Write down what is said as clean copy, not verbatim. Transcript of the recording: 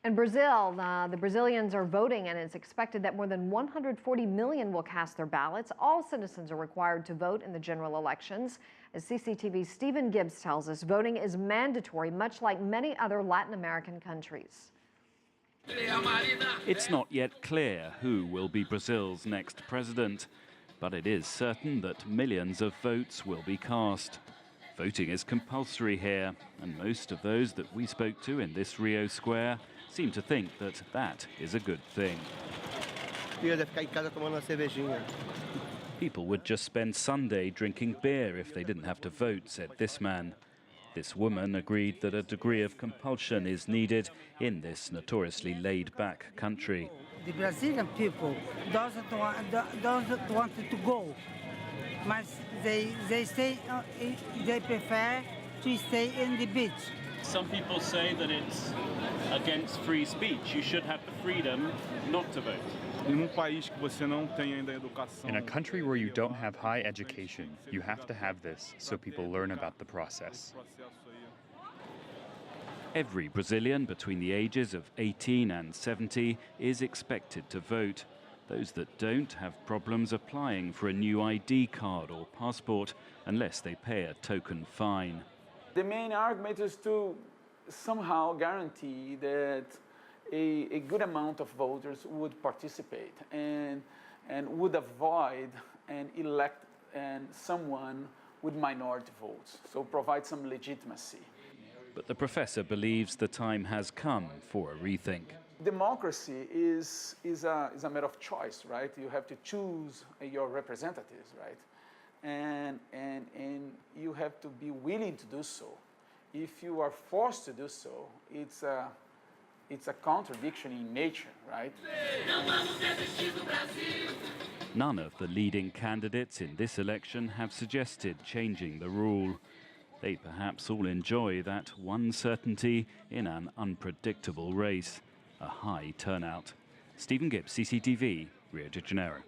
In Brazil, the Brazilians are voting, and it's expected that more than 140 million will cast their ballots. All citizens are required to vote in the general elections. As CCTV's Stephen Gibbs tells us, voting is mandatory, much like many other Latin American countries. It's not yet clear who will be Brazil's next president, but it is certain that millions of votes will be cast. Voting is compulsory here, and most of those that we spoke to in this Rio square seem to think that that is a good thing. People would just spend Sunday drinking beer if they didn't have to vote, said this man. This woman agreed that a degree of compulsion is needed in this notoriously laid-back country. The Brazilian people doesn't want to go, but they prefer to stay in the beach. Some people say that it's against free speech. You should have the freedom not to vote. In a country where you don't have high education, you have to have this so people learn about the process. Every Brazilian between the ages of 18 and 70 is expected to vote. Those that don't have problems applying for a new ID card or passport unless they pay a token fine. The main argument is to somehow guarantee that a good amount of voters would participate and would avoid and elect someone with minority votes, so provide some legitimacy. But the professor believes the time has come for a rethink. Democracy is a matter of choice, right? You have to choose your representatives, right? And you have to be willing to do so. If you are forced to do so, it's a contradiction in nature, right? None of the leading candidates in this election have suggested changing the rule. They perhaps all enjoy that one certainty in an unpredictable race, a high turnout. Stephen Gibbs, CCTV, Rio de Janeiro.